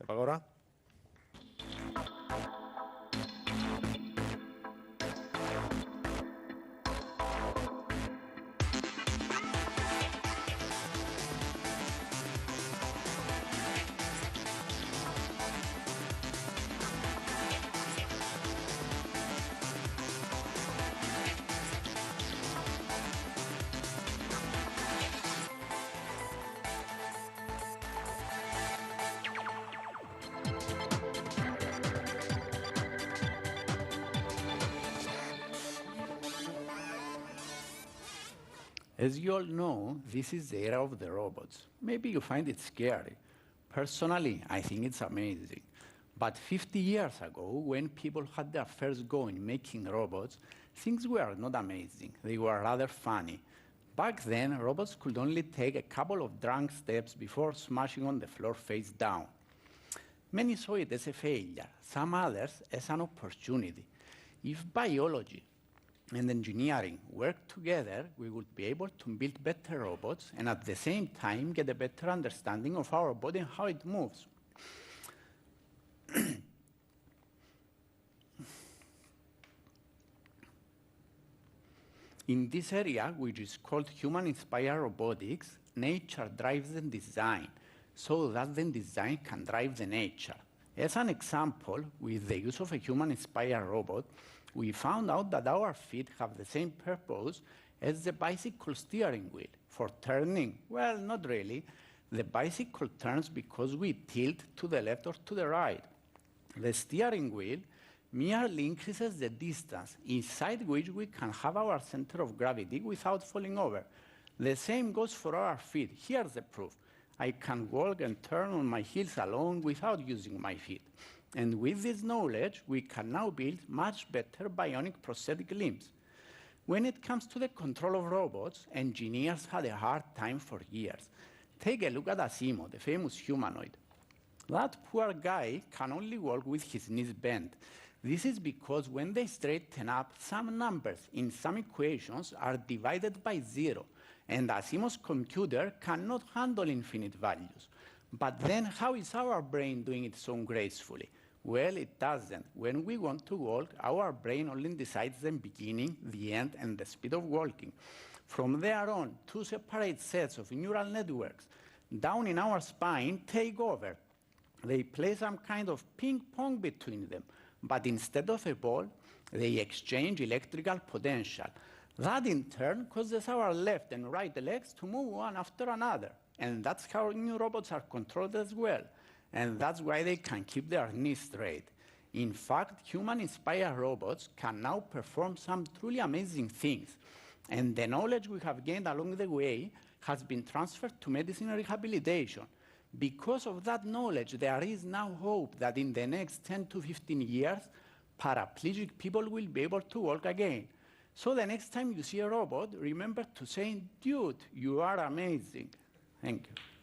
Evagoras? As you all know, this is the era of the robots. Maybe you find it scary. Personally, I think it's amazing. But 50 years ago, when people had their first go in making robots, things were not amazing. They were rather funny. Back then, robots could only take a couple of drunk steps before smashing on the floor face down. Many saw it as a failure, some others as an opportunity. If biology and engineering work together, we would be able to build better robots and at the same time get a better understanding of our body and how it moves. In this area, which is called human-inspired robotics, nature drives the design, so that the design can drive the nature. As an example, with the use of a human-inspired robot, we found out that our feet have the same purpose as the bicycle steering wheel. For turning, well, not really. The bicycle turns because we tilt to the left or to the right. The steering wheel merely increases the distance inside which we can have our center of gravity without falling over. The same goes for our feet. Here's the proof. I can walk and turn on my heels alone without using my feet. And with this knowledge, we can now build much better bionic prosthetic limbs. When it comes to the control of robots, engineers had a hard time for years. Take a look at Asimo, the famous humanoid. That poor guy can only walk with his knees bent. This is because when they straighten up, some numbers in some equations are divided by 0, and Asimo's computer cannot handle infinite values. But then how is our brain doing it so gracefully? Well, it doesn't. When we want to walk, our brain only decides the beginning, the end, and the speed of walking. From there on, two separate sets of neural networks down in our spine take over. They play some kind of ping pong between them, but instead of a ball, they exchange electrical potential. That in turn causes our left and right legs to move one after another. And that's how new robots are controlled as well. And that's why they can keep their knees straight. In fact, human-inspired robots can now perform some truly amazing things. And the knowledge we have gained along the way has been transferred to medicine and rehabilitation. Because of that knowledge, there is now hope that in the next 10 to 15 years, paraplegic people will be able to walk again. So the next time you see a robot, remember to say, "Dude, you are amazing." Thank you.